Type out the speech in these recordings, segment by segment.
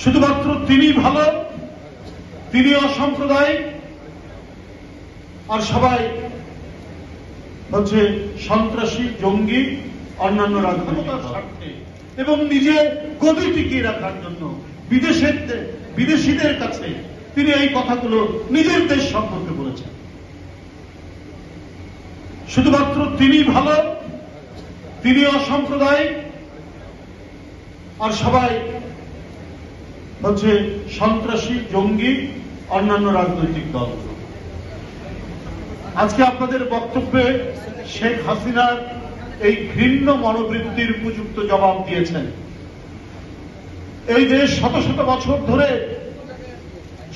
শুধুমাত্র তিনি ভালো, তিনি অসাম্প্রদায়িক, আর সবাই হচ্ছে সন্ত্রাসী, জঙ্গি, অন্যান্য রাজনৈতিক স্বার্থে এবং নিজে গদি টিকিয়ে রাখার জন্য বিদেশিদের কাছে তিনি এই কথাগুলো নিজের দেশ সম্পর্কে বলেছেন। শুধুমাত্র তিনি ভালো, তিনি অসাম্প্রদায়িক, আর সবাই হচ্ছে সন্ত্রাসী, জঙ্গি, অন্যান্য রাজনৈতিক দল। আজকে আপনাদের বক্তব্যে শেখ হাসিনার এই ঘৃণ্য মনোবৃত্তির উপযুক্ত জবাব দিয়েছেন। এই দেশ শত শত বছর ধরে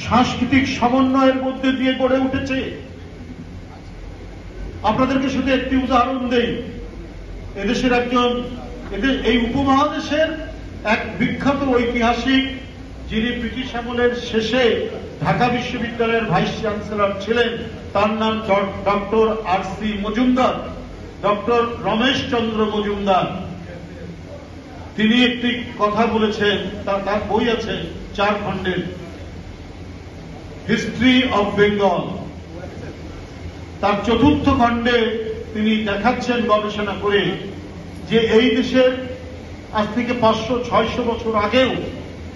সাংস্কৃতিক সমন্বয়ের মধ্যে দিয়ে গড়ে উঠেছে। আপনাদেরকে শুধু একটি উদাহরণ দেই। এদেশের এই উপমহাদেশের এক বিখ্যাত ঐতিহাসিক, যিনি ব্রিটিশ আমলের শেষে ঢাকা বিশ্ববিদ্যালয়ের ভাইস চ্যান্সেলর ছিলেন, তার নাম doctor R C. Majumdar, doctor Ramesh Chandra Majumdar. তিনি একটি কথা বলেছেন, তার বই আছে 4 খণ্ডের, হিস্ট্রি অব বেঙ্গল। তার 4র্থ খণ্ডে তিনি দেখাচ্ছেন গবেষণা করে যে এই দেশের আজ থেকে 500-600 বছর আগেও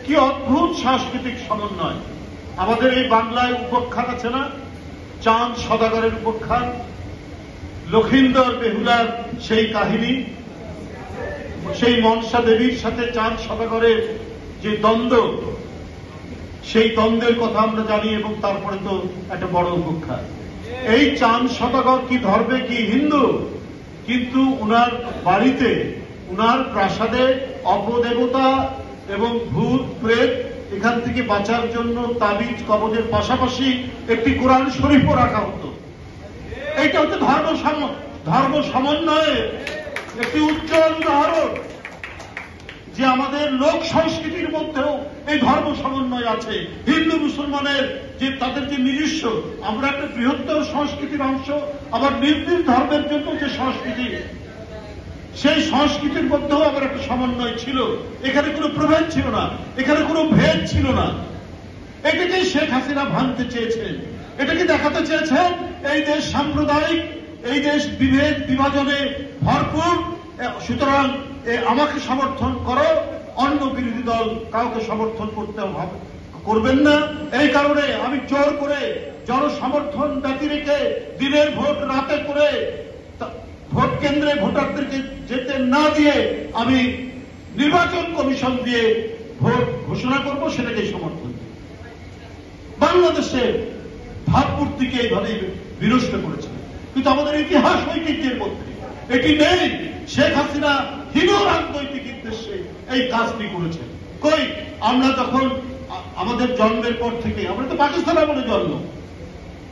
কি অদ্ভুত সাংস্কৃতিক সমন্বয়। আমাদের এই বাংলায় উপাখ্যান আছে না, চাঁদ সদাগরের উপাখ্যান, লক্ষিন্দর বেহুলার সেই কাহিনী, সেই মনসা দেবীর সাথে চাঁদ সদাগরের যে দ্বন্দ্ব, সেই দ্বন্দ্বের কথা আমরা জানি। এবং তারপরে তো একটা বড় উপাখ্যান। এই চাঁদ সদাগর কি ধর্মে কি হিন্দু, কিন্তু উনার বাড়িতে, উনার প্রাসাদে অপদেবতা এবং ভূত প্রেত এখান থেকে বাঁচার জন্য তাবিজ কবজের পাশাপাশি একটি কোরআন শরীফও রাখা হতো। এইটা হচ্ছে ধর্ম সমন্বয়ের একটি উজ্জ্বল উদাহরণ যে আমাদের লোক সংস্কৃতির মধ্যেও এই ধর্ম সমন্বয় আছে। হিন্দু মুসলমানের যে তাদের যে নিজস্ব, আমরা একটা বৃহত্তর সংস্কৃতির অংশ, আবার নিজ নিজ ধর্মের জন্য যে সংস্কৃতি, সেই সংস্কৃতির মধ্যেও আবার একটা সমন্বয় ছিল। এখানে কোনো প্রভেদ ছিল না, এখানে কোনো ভেদ ছিল না। এটাকেই শেখ হাসিনা ভাঙতে চেয়েছেন। এটাকে দেখাতে চেয়েছেন এই দেশ সাম্প্রদায়িক, এই দেশ বিভেদ বিভাজনে ভরপুর। সুতরাং আমাকে সমর্থন করো, অন্য বিরোধী দল কাউকে সমর্থন করবেন না। এই কারণে আমি জোর করে জনসমর্থন ব্যতি রেখে দিনের ভোট রাতে করে ভোট কেন্দ্রে ভোটারদেরকে যেতে না দিয়ে আমি নির্বাচন কমিশন দিয়ে ভোট ঘোষণা করব, সেটাকে সমর্থন দেব। বাংলাদেশের ভাবমূর্তিকে এইভাবে বিনষ্ট করেছে, কিন্তু আমাদের ইতিহাস ঐতিহ্যের মধ্যে এটি নেই। শেখ হাসিনা হীন রাজনৈতিক উদ্দেশ্যে এই কাজটি করেছেন। কই, আমরা তখন আমাদের জন্মের পর থেকে, আমরা তো পাকিস্তান আমলে জন্ম,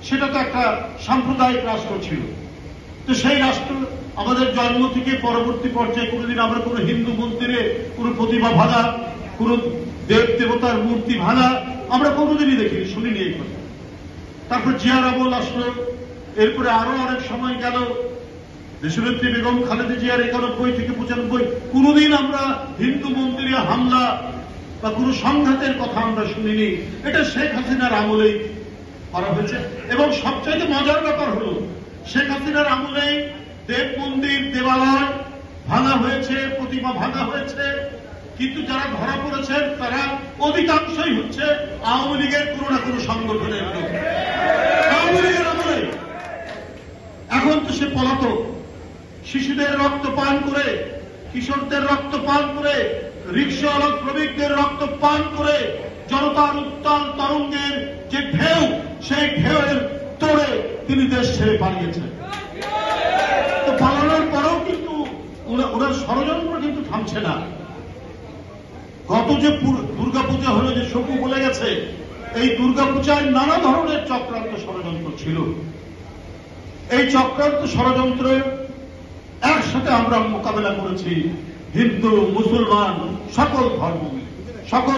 সেটা তো একটা সাম্প্রদায়িক রাষ্ট্র ছিল। তো সেই রাষ্ট্র আমাদের জন্ম থেকে পরবর্তী পর্যায়ে কোনোদিন আমরা কোনো হিন্দু মন্দিরে কোনো প্রতিমা ভাঙা, কোনো দেব দেবতার মূর্তি ভাঙা আমরা কোনোদিনই দেখিনি, শুনিনি এই কথা। তারপর জিয়ার আমল আসলো, এরপরে আরো অনেক সময় গেল, দেশনেত্রী বেগম খালেদা জিয়ার 91 থেকে 95, কোনোদিন আমরা হিন্দু মন্দিরে হামলা বা কোনো সংঘাতের কথা আমরা শুনিনি। এটা শেখ হাসিনার আমলেই করা হয়েছে। এবং সবচাইতে মজার ব্যাপার হলো, শেখ হাসিনার আমলেই দেব মন্দির, দেবালয় ভাঙা হয়েছে, প্রতিমা ভাঙা হয়েছে। কিন্তু যারা ধরা পড়েছেন তারা অধিকাংশই হচ্ছে আওয়ামী লীগের কোনো না কোনো সংগঠনের লোক। আওয়ামী লীগের আমলে এখন তো সে পলাতক। শিশুদের রক্ত পান করে, কিশোরদের রক্ত পান করে, রিক্সাওয়ালা শ্রমিকদের রক্ত পান করে জনতার উত্তাল তরঙ্গের যে ঢেউ, সেই ঢেউয়ের তোড়ে তিনি দেশ ছেড়ে পালিয়েছেন। তো পালানোর পরেও কিন্তু ওনার ষড়যন্ত্র কিন্তু থামছে না। গত যে দুর্গাপূজা হলো, যে শোকু বলে গেছে, এই দুর্গাপূজায় নানা ধরনের চক্রান্ত ষড়যন্ত্র ছিল। এই চক্রান্ত ষড়যন্ত্রের একসাথে আমরা মোকাবেলা করেছি, হিন্দু মুসলমান সকল ধর্ম সকল